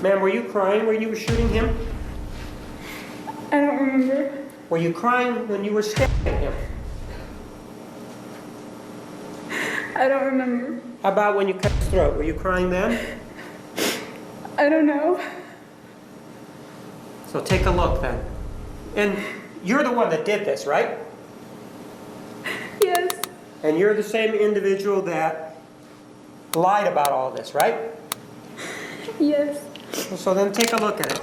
Ma'am, were you crying when you were shooting him? I don't remember. Were you crying when you were stabbing him? I don't remember. How about when you cut his throat? Were you crying then? I don't know. So take a look then. And you're the one that did this, right? Yes. And you're the same individual that lied about all this, right? Yes. So then take a look at it.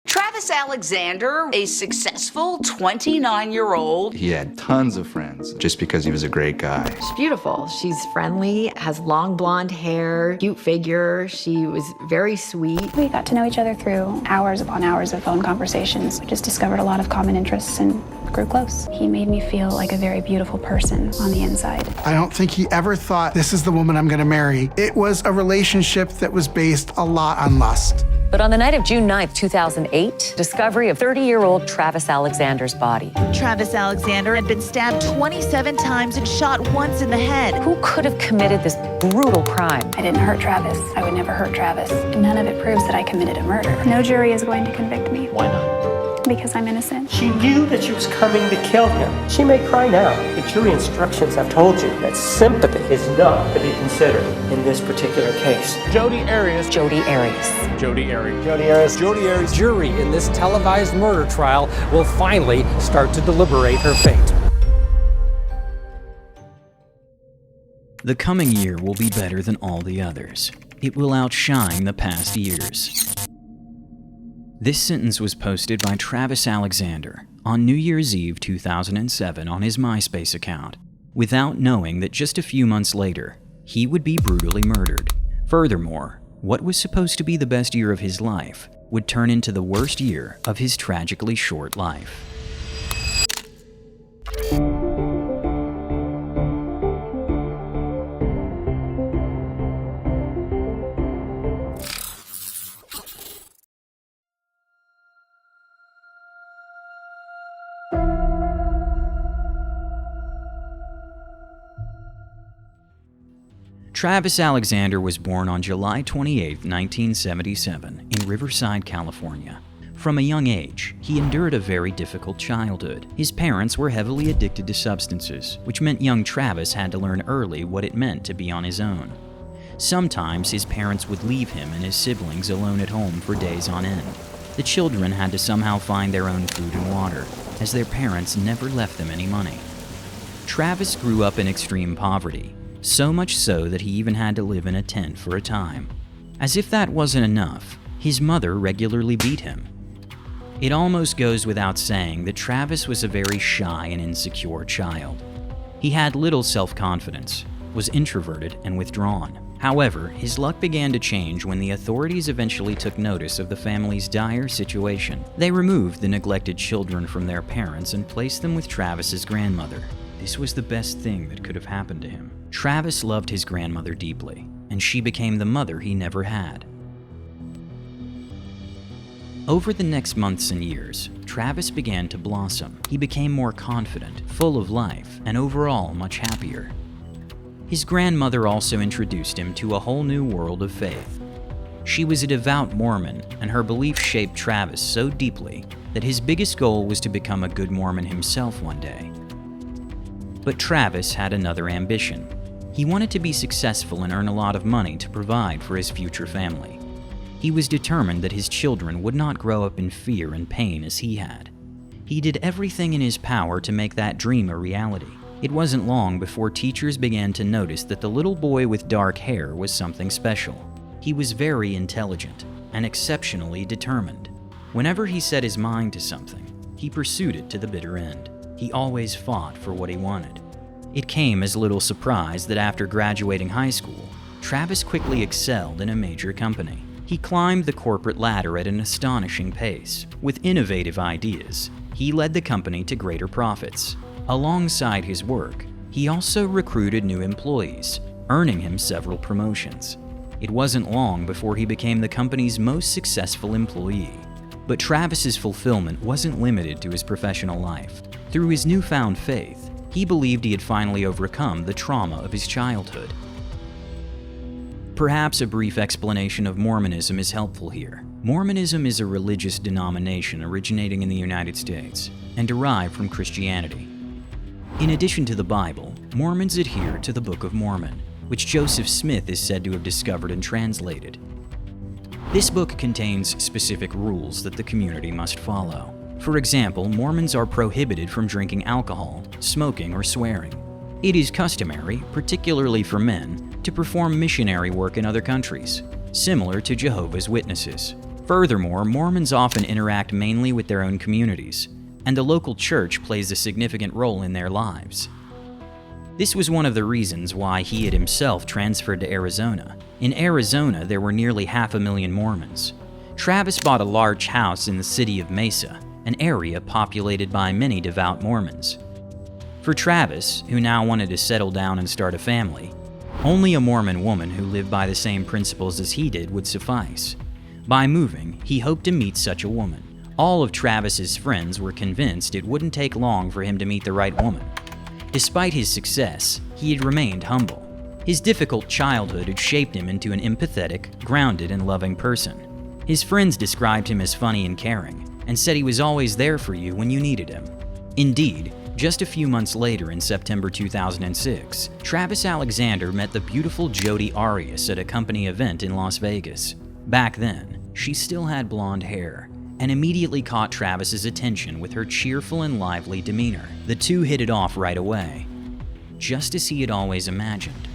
Travis Alexander, a successful 29-year-old. He had tons of friends just because he was a great guy. She's beautiful. She's friendly, has long blonde hair, cute figure. She was very sweet. We got to know each other through hours upon hours of phone conversations. We just discovered a lot of common interests and grew close. He made me feel like a very beautiful person on the inside. I don't think he ever thought, this is the woman I'm gonna marry. It was a relationship that was based a lot on lust. But on the night of June 9th, 2008, discovery of 30-year-old Travis Alexander's body. Travis Alexander had been stabbed 27 times and shot once in the head. Who could have committed this brutal crime? I didn't hurt Travis. I would never hurt Travis. And none of it proves that I committed a murder. No jury is going to convict me. Why not? Because I'm innocent. She knew that she was coming to kill him. She may cry now. The jury instructions have told you that sympathy is not to be considered in this particular case. Jodi Arias. Jodi Arias. Jodi Arias. Jodi Arias. Jodi Arias. Jury in this televised murder trial will finally start to deliberate her fate. The coming year will be better than all the others. It will outshine the past years. This sentence was posted by Travis Alexander on New Year's Eve 2007 on his MySpace account, without knowing that just a few months later, he would be brutally murdered. Furthermore, what was supposed to be the best year of his life would turn into the worst year of his tragically short life. Travis Alexander was born on July 28, 1977, in Riverside, California. From a young age, he endured a very difficult childhood. His parents were heavily addicted to substances, which meant young Travis had to learn early what it meant to be on his own. Sometimes his parents would leave him and his siblings alone at home for days on end. The children had to somehow find their own food and water, as their parents never left them any money. Travis grew up in extreme poverty, so much so that he even had to live in a tent for a time. As if that wasn't enough, his mother regularly beat him. It almost goes without saying that Travis was a very shy and insecure child. He had little self-confidence, was introverted and withdrawn. However, his luck began to change when the authorities eventually took notice of the family's dire situation. They removed the neglected children from their parents and placed them with Travis's grandmother. This was the best thing that could have happened to him. Travis loved his grandmother deeply, and she became the mother he never had. Over the next months and years, Travis began to blossom. He became more confident, full of life, and overall much happier. His grandmother also introduced him to a whole new world of faith. She was a devout Mormon, and her belief shaped Travis so deeply that his biggest goal was to become a good Mormon himself one day. But Travis had another ambition. He wanted to be successful and earn a lot of money to provide for his future family. He was determined that his children would not grow up in fear and pain as he had. He did everything in his power to make that dream a reality. It wasn't long before teachers began to notice that the little boy with dark hair was something special. He was very intelligent and exceptionally determined. Whenever he set his mind to something, he pursued it to the bitter end. He always fought for what he wanted. It came as little surprise that after graduating high school, Travis quickly excelled in a major company. He climbed the corporate ladder at an astonishing pace. With innovative ideas, he led the company to greater profits. Alongside his work, he also recruited new employees, earning him several promotions. It wasn't long before he became the company's most successful employee. But Travis's fulfillment wasn't limited to his professional life. Through his newfound faith, he believed he had finally overcome the trauma of his childhood. Perhaps a brief explanation of Mormonism is helpful here. Mormonism is a religious denomination originating in the United States and derived from Christianity. In addition to the Bible, Mormons adhere to the Book of Mormon, which Joseph Smith is said to have discovered and translated. This book contains specific rules that the community must follow. For example, Mormons are prohibited from drinking alcohol, smoking, or swearing. It is customary, particularly for men, to perform missionary work in other countries, similar to Jehovah's Witnesses. Furthermore, Mormons often interact mainly with their own communities, and the local church plays a significant role in their lives. This was one of the reasons why he had himself transferred to Arizona. In Arizona, there were nearly 500,000 Mormons. Travis bought a large house in the city of Mesa, an area populated by many devout Mormons. For Travis, who now wanted to settle down and start a family, only a Mormon woman who lived by the same principles as he did would suffice. By moving, he hoped to meet such a woman. All of Travis's friends were convinced it wouldn't take long for him to meet the right woman. Despite his success, he had remained humble. His difficult childhood had shaped him into an empathetic, grounded, and loving person. His friends described him as funny and caring, and said he was always there for you when you needed him. Indeed, just a few months later in September 2006, Travis Alexander met the beautiful Jodi Arias at a company event in Las Vegas. Back then, she still had blonde hair, and immediately caught Travis's attention with her cheerful and lively demeanor. The two hit it off right away, just as he had always imagined.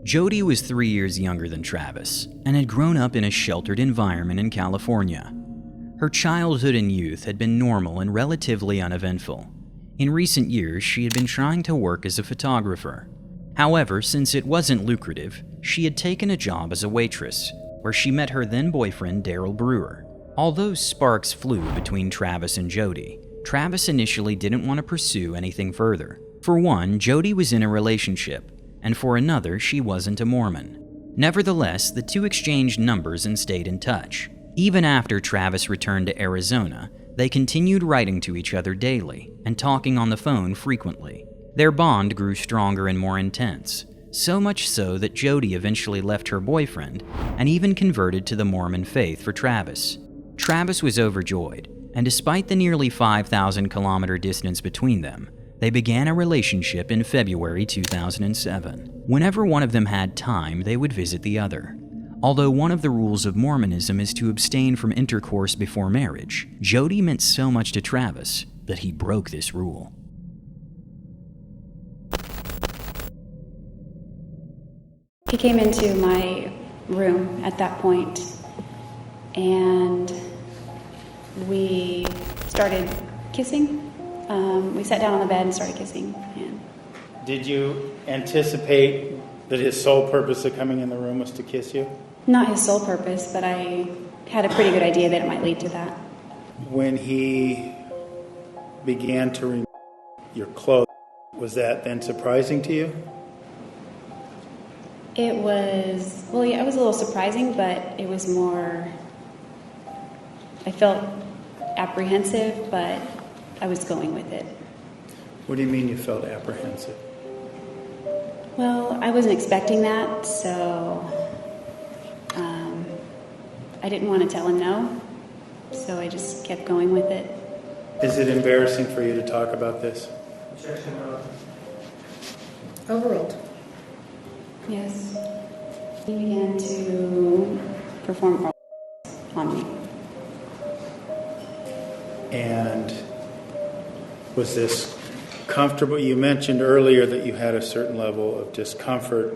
Jodi was 3 years younger than Travis and had grown up in a sheltered environment in California. Her childhood and youth had been normal and relatively uneventful. In recent years, she had been trying to work as a photographer. However, since it wasn't lucrative, she had taken a job as a waitress, where she met her then-boyfriend Daryl Brewer. Although sparks flew between Travis and Jodi, Travis initially didn't want to pursue anything further. For one, Jodi was in a relationship, and for another, she wasn't a Mormon. Nevertheless, the two exchanged numbers and stayed in touch. Even after Travis returned to Arizona, they continued writing to each other daily and talking on the phone frequently. Their bond grew stronger and more intense, so much so that Jodi eventually left her boyfriend and even converted to the Mormon faith for Travis. Travis was overjoyed, and despite the nearly 5,000-kilometer distance between them, they began a relationship in February 2007. Whenever one of them had time, they would visit the other. Although one of the rules of Mormonism is to abstain from intercourse before marriage, Jodi meant so much to Travis that he broke this rule. He came into my room at that point, and we started kissing. We sat down on the bed and started kissing. And did you anticipate that his sole purpose of coming in the room was to kiss you? Not his sole purpose, but I had a pretty good idea that it might lead to that. When he began to remove your clothes, was that then surprising to you? It was, well, yeah, it was a little surprising, but it was more, I felt apprehensive, but I was going with it. What do you mean you felt apprehensive? Well, I wasn't expecting that, so I didn't want to tell him no, so I just kept going with it. Is it embarrassing for you to talk about this? Overruled. Yes. He began to perform on me. And was this comfortable? You mentioned earlier that you had a certain level of discomfort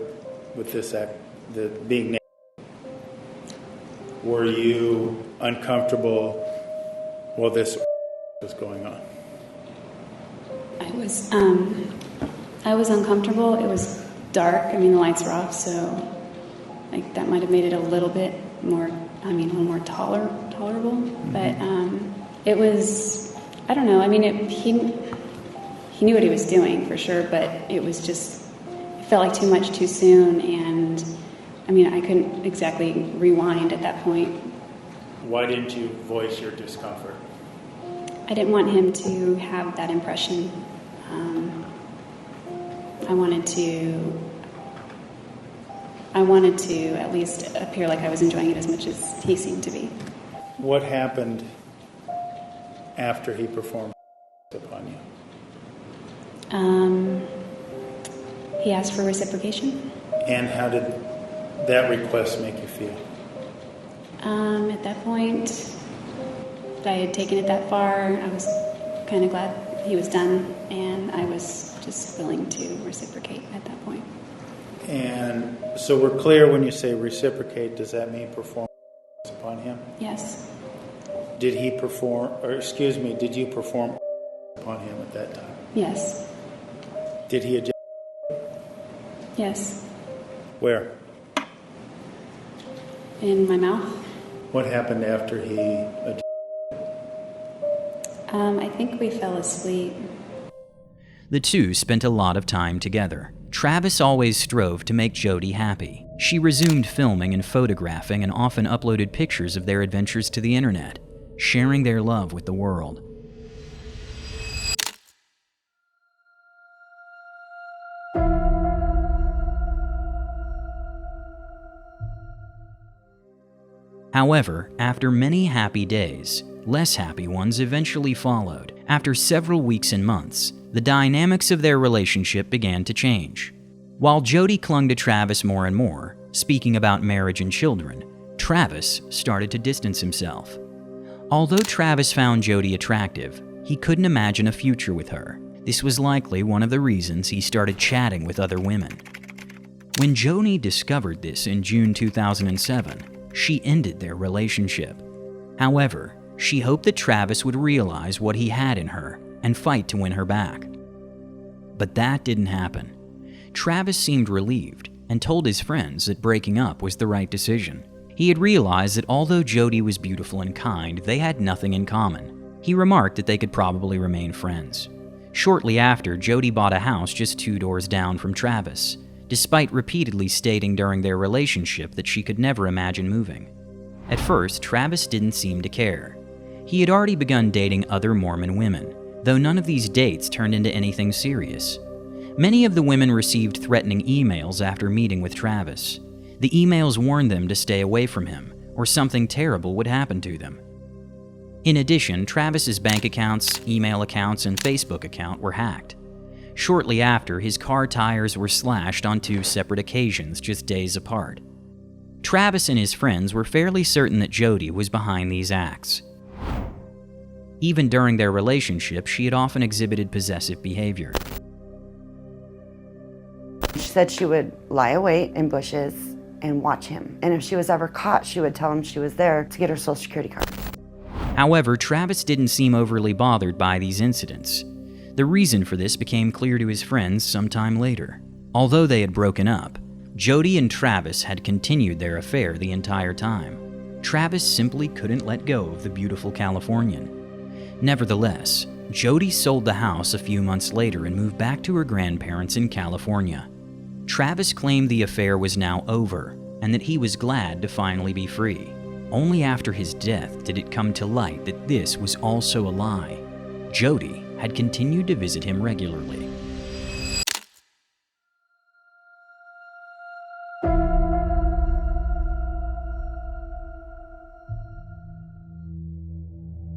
with this act, the being naked. Were you uncomfortable while this was going on? I was uncomfortable. It was dark. I mean, the lights were off, so like that might have made it a little bit more. I mean, a little more tolerable. Mm-hmm. But it was. I don't know. I mean, he knew what he was doing for sure, but it was just. It felt like too much too soon, and I mean, I couldn't exactly rewind at that point. Why didn't you voice your discomfort? I didn't want him to have that impression. I wanted to at least appear like I was enjoying it as much as he seemed to be. What happened after he performed upon you? He asked for reciprocation. And how did that request make you feel? At that point, I had taken it that far. I was kind of glad he was done, and I was just willing to reciprocate at that point. And so we're clear when you say reciprocate, does that mean perform upon him? Yes. Did you perform upon him at that time? Yes. Did he eject? Yes. Where? In my mouth. What happened after he ejected? I think we fell asleep. The two spent a lot of time together. Travis always strove to make Jodi happy. She resumed filming and photographing and often uploaded pictures of their adventures to the internet, sharing their love with the world. However, after many happy days, less happy ones eventually followed. After several weeks and months, the dynamics of their relationship began to change. While Jodi clung to Travis more and more, speaking about marriage and children, Travis started to distance himself. Although Travis found Jodi attractive, he couldn't imagine a future with her. This was likely one of the reasons he started chatting with other women. When Jodi discovered this in June 2007, she ended their relationship. However, she hoped that Travis would realize what he had in her and fight to win her back. But that didn't happen. Travis seemed relieved and told his friends that breaking up was the right decision. He had realized that although Jodi was beautiful and kind, they had nothing in common. He remarked that they could probably remain friends. Shortly after, Jodi bought a house just 2 doors down from Travis, despite repeatedly stating during their relationship that she could never imagine moving. At first, Travis didn't seem to care. He had already begun dating other Mormon women, though none of these dates turned into anything serious. Many of the women received threatening emails after meeting with Travis. The emails warned them to stay away from him, or something terrible would happen to them. In addition, Travis's bank accounts, email accounts, and Facebook account were hacked. Shortly after, his car tires were slashed on 2 separate occasions just days apart. Travis and his friends were fairly certain that Jodi was behind these acts. Even during their relationship, she had often exhibited possessive behavior. She said she would lie awake in bushes and watch him. And if she was ever caught, she would tell him she was there to get her Social Security card. However, Travis didn't seem overly bothered by these incidents. The reason for this became clear to his friends sometime later. Although they had broken up, Jodi and Travis had continued their affair the entire time. Travis simply couldn't let go of the beautiful Californian. Nevertheless, Jodi sold the house a few months later and moved back to her grandparents in California. Travis claimed the affair was now over and that he was glad to finally be free. Only after his death did it come to light that this was also a lie. Jodi had continued to visit him regularly.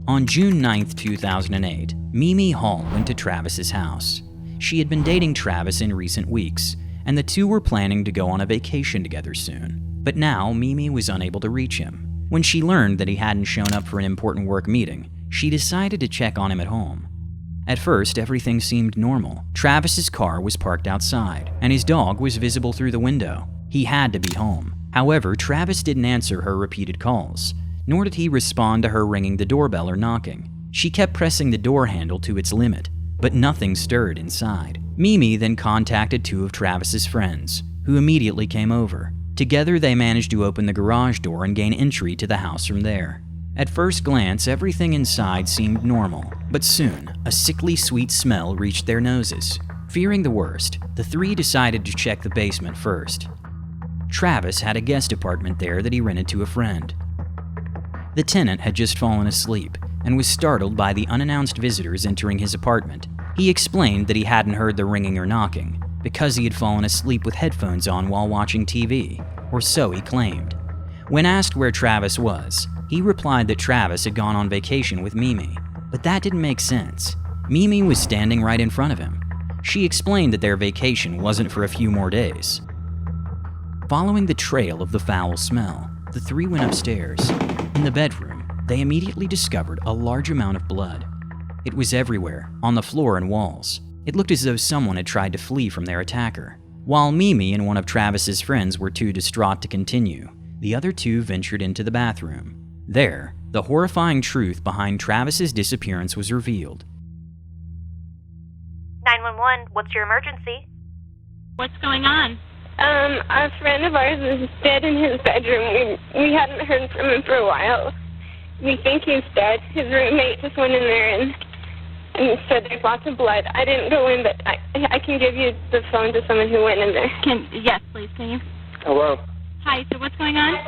On June 9, 2008, Mimi Hall went to Travis's house. She had been dating Travis in recent weeks, and the two were planning to go on a vacation together soon. But now, Mimi was unable to reach him. When she learned that he hadn't shown up for an important work meeting, she decided to check on him at home. At first, everything seemed normal. Travis's car was parked outside, and his dog was visible through the window. He had to be home. However, Travis didn't answer her repeated calls, nor did he respond to her ringing the doorbell or knocking. She kept pressing the door handle to its limit, but nothing stirred inside. Mimi then contacted 2 of Travis's friends, who immediately came over. Together, they managed to open the garage door and gain entry to the house from there. At first glance, everything inside seemed normal, but soon, a sickly sweet smell reached their noses. Fearing the worst, the 3 decided to check the basement first. Travis had a guest apartment there that he rented to a friend. The tenant had just fallen asleep and was startled by the unannounced visitors entering his apartment. He explained that he hadn't heard the ringing or knocking because he had fallen asleep with headphones on while watching TV, or so he claimed. When asked where Travis was, he replied that Travis had gone on vacation with Mimi, but that didn't make sense. Mimi was standing right in front of him. She explained that their vacation wasn't for a few more days. Following the trail of the foul smell, the three went upstairs. In the bedroom, they immediately discovered a large amount of blood. It was everywhere, on the floor and walls. It looked as though someone had tried to flee from their attacker. While Mimi and one of Travis's friends were too distraught to continue, the other two ventured into the bathroom. There, the horrifying truth behind Travis's disappearance was revealed. 911, what's your emergency? What's going on? A friend of ours is dead in his bedroom. We hadn't heard from him for a while. We think he's dead. His roommate just went in there and said there's lots of blood. I didn't go in, but I can give you the phone to someone who went in there. Yes, please, can you? Hello. Hi, so what's going on?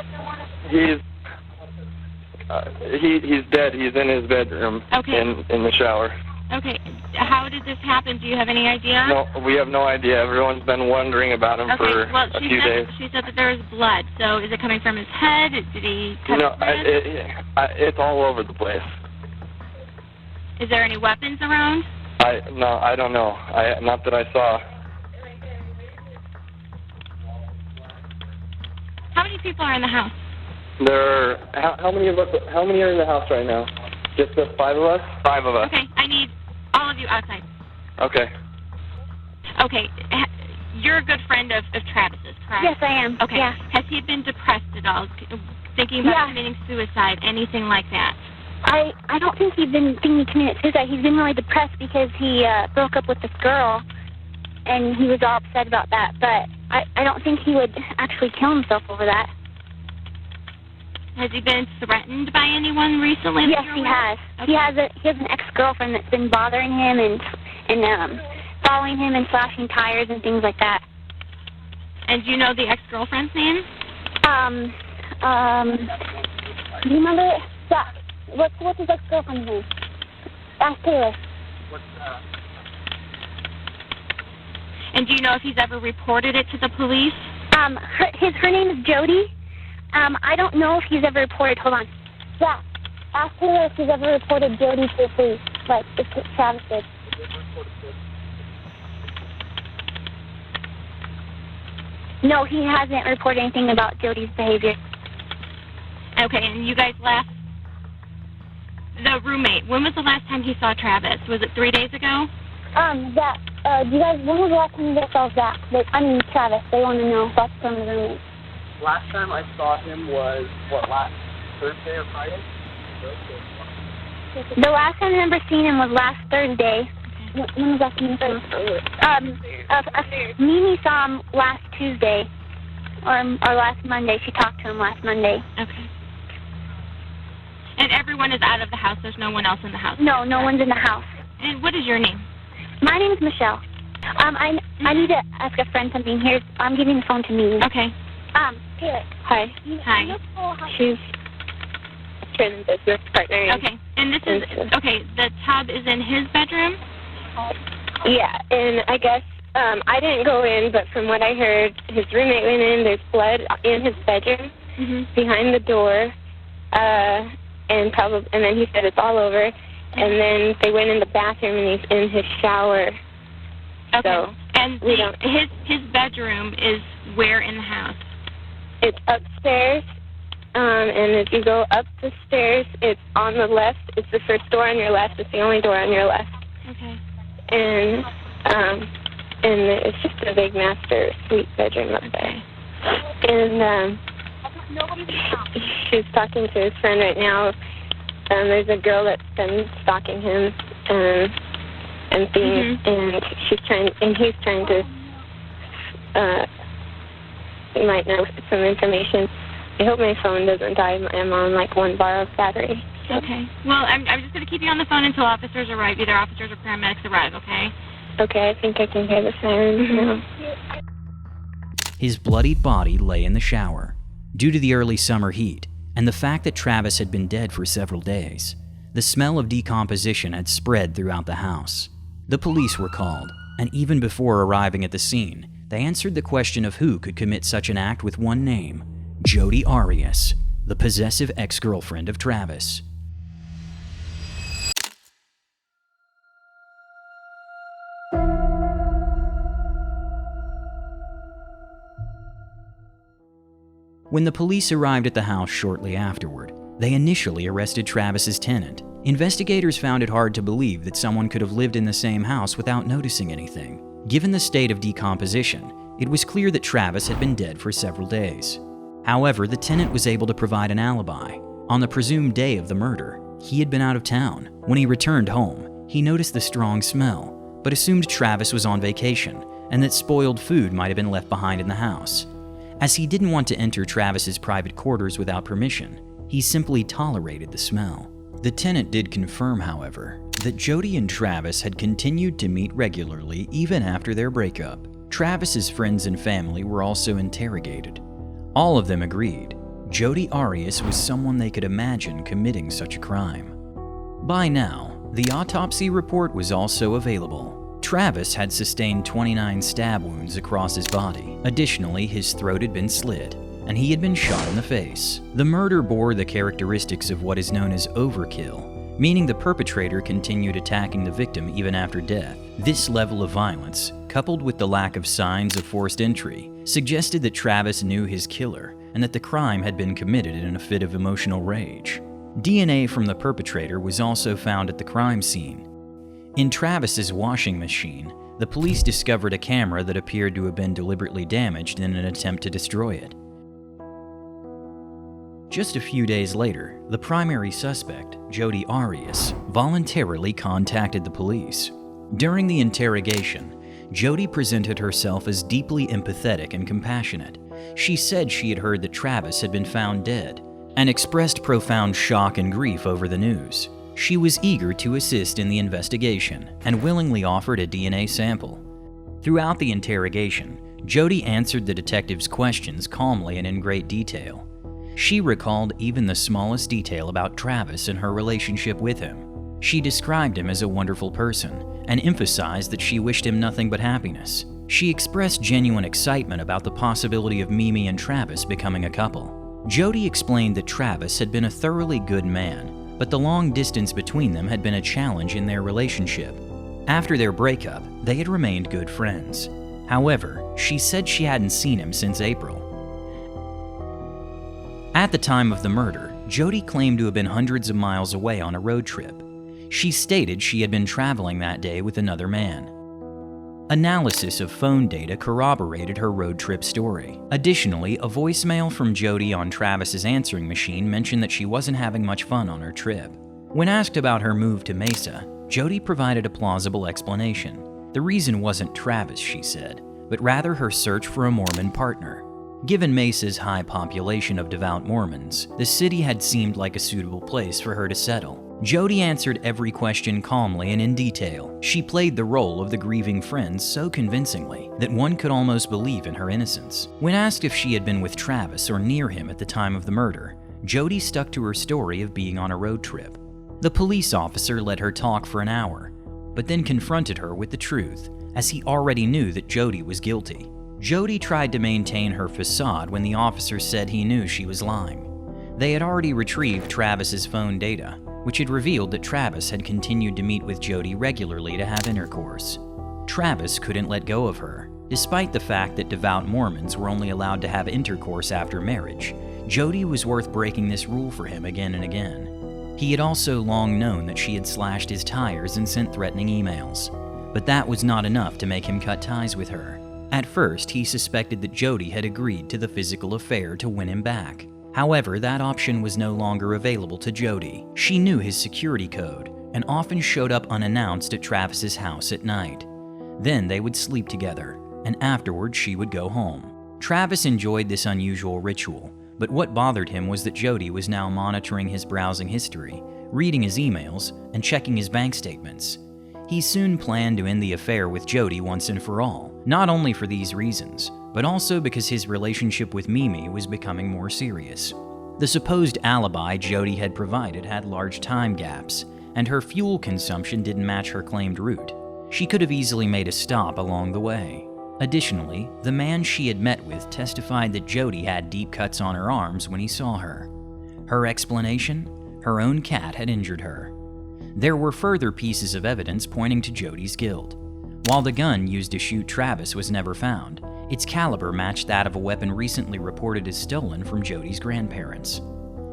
He's dead. He's in his bedroom. Okay. In the shower. Okay. How did this happen? Do you have any idea? No, we have no idea. Everyone's been wondering about him for a few days. She said that there was blood. So is it coming from his head? Did he cut his wrist? It's all over the place. Is there any weapons around? No, I don't know. Not that I saw. How many people are in the house? How many are in the house right now? Just the 5 of us? 5 of us. Okay, I need all of you outside. Okay. Okay, you're a good friend of Travis's, correct? Yes, I am. Okay. Yeah. Has he been depressed at all? Thinking about committing suicide, anything like that? I don't think he's been thinking he committed suicide. He's been really depressed because he broke up with this girl, and he was all upset about that. But I don't think he would actually kill himself over that. Has he been threatened by anyone recently? Yes, he has. Okay. He has an ex-girlfriend that's been bothering him and following him and slashing tires and things like that. And do you know the ex-girlfriend's name? Do you remember it? Yeah. What's his ex-girlfriend's name? Ask Taylor. And do you know if he's ever reported it to the police? Her name is Jodi. I don't know if he's ever reported. Hold on. Yeah. Ask Taylor if he's ever reported Jodi to the police, like if Travis did. No, he hasn't reported anything about Jodi's behavior. Okay, and you guys left. The roommate, when was the last time he saw Travis? Was it 3 days ago? Zach. When was the last time you guys saw Zach? Travis. They want to know about the roommate. Last time I saw him was, last Thursday or Friday? The last time I remember seeing him was last Thursday. When was last time you saw him? Mimi saw him last Tuesday, or last Monday. She talked to him last Monday. Okay. And everyone is out of the house. There's no one else in the house. No, no one's in the house. And what is your name? My name is Michelle. I need to ask a friend something. I'm giving the phone to Mimi. Okay. Taylor. Hi. Hi. She's Trent's business partner. Okay. And this is, the tub is in his bedroom? Yeah, and I guess, I didn't go in, but from what I heard, his roommate went in, there's blood in his bedroom, behind the door, and then he said it's all over, and then they went in the bathroom and he's in his shower. Okay. So and his bedroom is where in the house? It's upstairs, and if you go up the stairs, it's on the left. It's the first door on your left. It's the only door on your left. Okay. And it's just a big master suite bedroom up there. And she's talking to his friend right now. There's a girl that's been stalking him, and he's trying to. You might know some information. I hope my phone doesn't die. I'm on one bar of battery. So. Okay. Well, I'm just going to keep you on the phone until officers arrive. Either officers or paramedics arrive, okay? Okay, I think I can hear the sirens now. His bloodied body lay in the shower. Due to the early summer heat, and the fact that Travis had been dead for several days. The smell of decomposition had spread throughout the house. The police were called, and even before arriving at the scene, they answered the question of who could commit such an act with one name: Jodi Arias, the possessive ex-girlfriend of Travis. When the police arrived at the house shortly afterward, they initially arrested Travis's tenant. Investigators found it hard to believe that someone could have lived in the same house without noticing anything. Given the state of decomposition, it was clear that Travis had been dead for several days. However, the tenant was able to provide an alibi. On the presumed day of the murder, he had been out of town. When he returned home, he noticed the strong smell, but assumed Travis was on vacation and that spoiled food might have been left behind in the house. As he didn't want to enter Travis's private quarters without permission, he simply tolerated the smell. The tenant did confirm, however, that Jodi and Travis had continued to meet regularly even after their breakup. Travis's friends and family were also interrogated. All of them agreed Jodi Arias was someone they could imagine committing such a crime. By now, the autopsy report was also available. Travis had sustained 29 stab wounds across his body. Additionally, his throat had been slit, and he had been shot in the face. The murder bore the characteristics of what is known as overkill, meaning the perpetrator continued attacking the victim even after death. This level of violence, coupled with the lack of signs of forced entry, suggested that Travis knew his killer and that the crime had been committed in a fit of emotional rage. DNA from the perpetrator was also found at the crime scene. In Travis's washing machine, the police discovered a camera that appeared to have been deliberately damaged in an attempt to destroy it. Just a few days later, the primary suspect, Jodi Arias, voluntarily contacted the police. During the interrogation, Jodi presented herself as deeply empathetic and compassionate. She said she had heard that Travis had been found dead and expressed profound shock and grief over the news. She was eager to assist in the investigation and willingly offered a DNA sample. Throughout the interrogation, Jodi answered the detective's questions calmly and in great detail. She recalled even the smallest detail about Travis and her relationship with him. She described him as a wonderful person and emphasized that she wished him nothing but happiness. She expressed genuine excitement about the possibility of Mimi and Travis becoming a couple. Jodi explained that Travis had been a thoroughly good man, but the long distance between them had been a challenge in their relationship. After their breakup, they had remained good friends. However, she said she hadn't seen him since April. At the time of the murder, Jodi claimed to have been hundreds of miles away on a road trip. She stated she had been traveling that day with another man. Analysis of phone data corroborated her road trip story. Additionally, a voicemail from Jodi on Travis's answering machine mentioned that she wasn't having much fun on her trip. When asked about her move to Mesa, Jodi provided a plausible explanation. The reason wasn't Travis, she said, but rather her search for a Mormon partner. Given Mesa's high population of devout Mormons, the city had seemed like a suitable place for her to settle. Jodi answered every question calmly and in detail. She played the role of the grieving friend so convincingly that one could almost believe in her innocence. When asked if she had been with Travis or near him at the time of the murder, Jodi stuck to her story of being on a road trip. The police officer let her talk for an hour, but then confronted her with the truth, as he already knew that Jodi was guilty. Jodi tried to maintain her facade when the officer said he knew she was lying. They had already retrieved Travis's phone data, which had revealed that Travis had continued to meet with Jodi regularly to have intercourse. Travis couldn't let go of her. Despite the fact that devout Mormons were only allowed to have intercourse after marriage, Jodi was worth breaking this rule for him again and again. He had also long known that she had slashed his tires and sent threatening emails, but that was not enough to make him cut ties with her. At first, he suspected that Jodi had agreed to the physical affair to win him back. However, that option was no longer available to Jodi. She knew his security code and often showed up unannounced at Travis's house at night. Then they would sleep together, and afterwards she would go home. Travis enjoyed this unusual ritual, but what bothered him was that Jodi was now monitoring his browsing history, reading his emails, and checking his bank statements. He soon planned to end the affair with Jodi once and for all, not only for these reasons, but also because his relationship with Mimi was becoming more serious. The supposed alibi Jodi had provided had large time gaps, and her fuel consumption didn't match her claimed route. She could have easily made a stop along the way. Additionally, the man she had met with testified that Jodi had deep cuts on her arms when he saw her. Her explanation? Her own cat had injured her. There were further pieces of evidence pointing to Jodi's guilt. While the gun used to shoot Travis was never found, its caliber matched that of a weapon recently reported as stolen from Jodi's grandparents.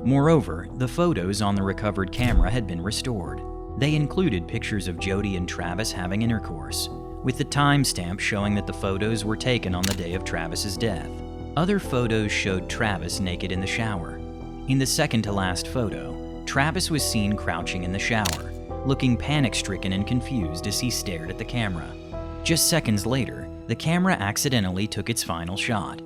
Moreover, the photos on the recovered camera had been restored. They included pictures of Jodi and Travis having intercourse, with the timestamp showing that the photos were taken on the day of Travis's death. Other photos showed Travis naked in the shower. In the second-to-last photo, Travis was seen crouching in the shower, looking panic-stricken and confused as he stared at the camera. Just seconds later, the camera accidentally took its final shot.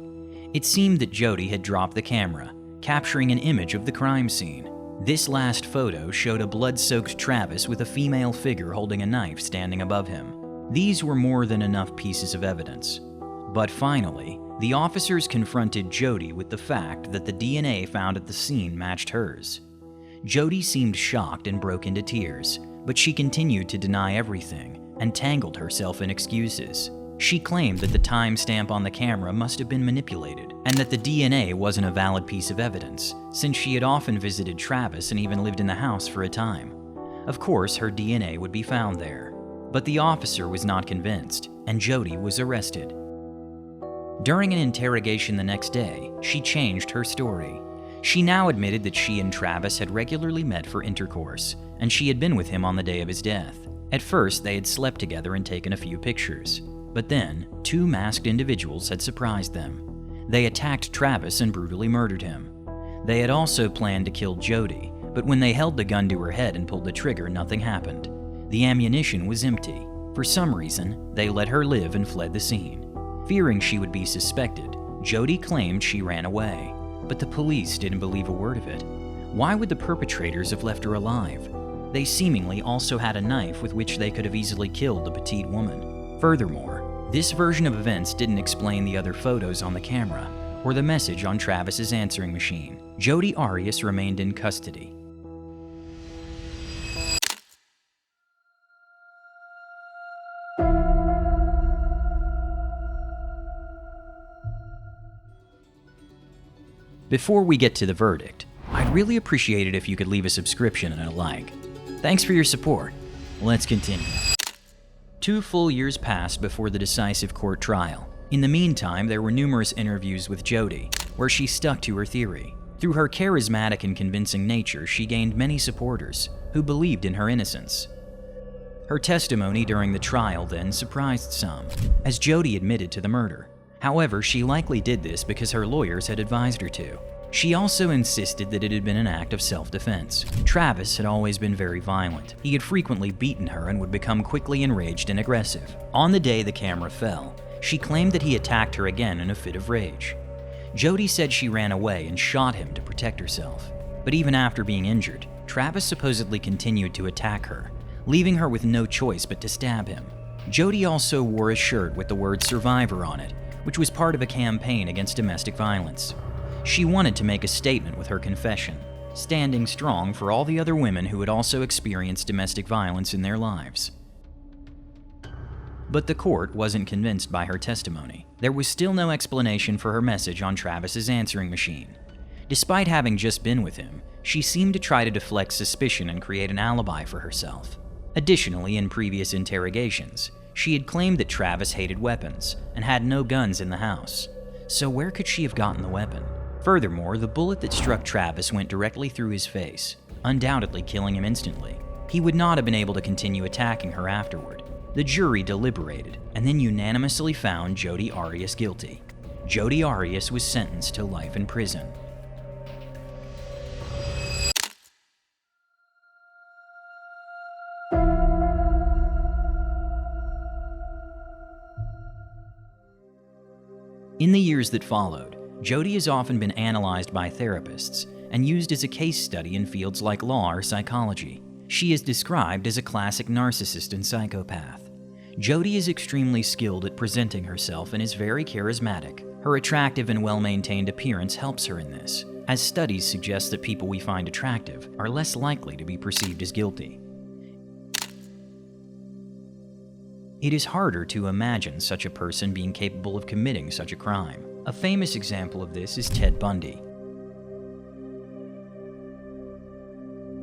It seemed that Jodi had dropped the camera, capturing an image of the crime scene. This last photo showed a blood-soaked Travis with a female figure holding a knife standing above him. These were more than enough pieces of evidence. But finally, the officers confronted Jodi with the fact that the DNA found at the scene matched hers. Jodi seemed shocked and broke into tears, but she continued to deny everything and tangled herself in excuses. She claimed that the timestamp on the camera must have been manipulated, and that the DNA wasn't a valid piece of evidence, since she had often visited Travis and even lived in the house for a time. Of course, her DNA would be found there. But the officer was not convinced, and Jodi was arrested. During an interrogation the next day, she changed her story. She now admitted that she and Travis had regularly met for intercourse, and she had been with him on the day of his death. At first, they had slept together and taken a few pictures. But then, two masked individuals had surprised them. They attacked Travis and brutally murdered him. They had also planned to kill Jodi, but when they held the gun to her head and pulled the trigger, nothing happened. The ammunition was empty. For some reason, they let her live and fled the scene. Fearing she would be suspected, Jodi claimed she ran away, but the police didn't believe a word of it. Why would the perpetrators have left her alive? They seemingly also had a knife with which they could have easily killed the petite woman. Furthermore, this version of events didn't explain the other photos on the camera or the message on Travis's answering machine. Jodi Arias remained in custody. Before we get to the verdict, I'd really appreciate it if you could leave a subscription and a like. Thanks for your support. Let's continue. 2 full years passed before the decisive court trial. In the meantime, there were numerous interviews with Jodi, where she stuck to her theory. Through her charismatic and convincing nature, she gained many supporters who believed in her innocence. Her testimony during the trial then surprised some, as Jodi admitted to the murder. However, she likely did this because her lawyers had advised her to. She also insisted that it had been an act of self-defense. Travis had always been very violent. He had frequently beaten her and would become quickly enraged and aggressive. On the day the camera fell, she claimed that he attacked her again in a fit of rage. Jodi said she ran away and shot him to protect herself. But even after being injured, Travis supposedly continued to attack her, leaving her with no choice but to stab him. Jodi also wore a shirt with the word "survivor" on it, which was part of a campaign against domestic violence. She wanted to make a statement with her confession, standing strong for all the other women who had also experienced domestic violence in their lives. But the court wasn't convinced by her testimony. There was still no explanation for her message on Travis's answering machine. Despite having just been with him, she seemed to try to deflect suspicion and create an alibi for herself. Additionally, in previous interrogations, she had claimed that Travis hated weapons and had no guns in the house. So where could she have gotten the weapon? Furthermore, the bullet that struck Travis went directly through his face, undoubtedly killing him instantly. He would not have been able to continue attacking her afterward. The jury deliberated and then unanimously found Jodi Arias guilty. Jodi Arias was sentenced to life in prison. In the years that followed, Jodi has often been analyzed by therapists and used as a case study in fields like law or psychology. She is described as a classic narcissist and psychopath. Jodi is extremely skilled at presenting herself and is very charismatic. Her attractive and well-maintained appearance helps her in this, as studies suggest that people we find attractive are less likely to be perceived as guilty. It is harder to imagine such a person being capable of committing such a crime. A famous example of this is Ted Bundy.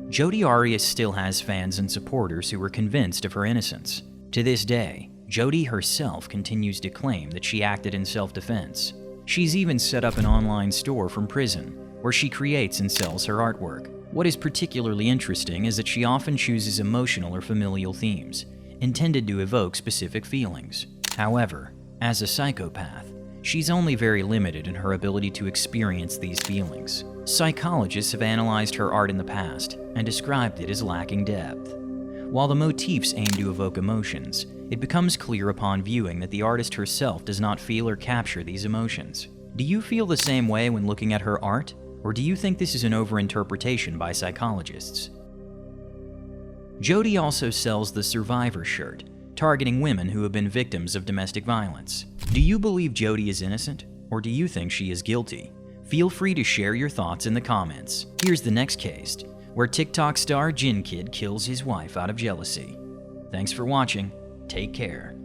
Jodi Arias still has fans and supporters who are convinced of her innocence. To this day, Jodi herself continues to claim that she acted in self-defense. She's even set up an online store from prison, where she creates and sells her artwork. What is particularly interesting is that she often chooses emotional or familial themes, intended to evoke specific feelings. However, as a psychopath, she's only very limited in her ability to experience these feelings. Psychologists have analyzed her art in the past and described it as lacking depth. While the motifs aim to evoke emotions, it becomes clear upon viewing that the artist herself does not feel or capture these emotions. Do you feel the same way when looking at her art, or do you think this is an overinterpretation by psychologists? Jodi also sells the Survivor shirt, targeting women who have been victims of domestic violence. Do you believe Jodi is innocent, or do you think she is guilty? Feel free to share your thoughts in the comments. Here's the next case, where TikTok star Jin Kid kills his wife out of jealousy. Thanks for watching. Take care.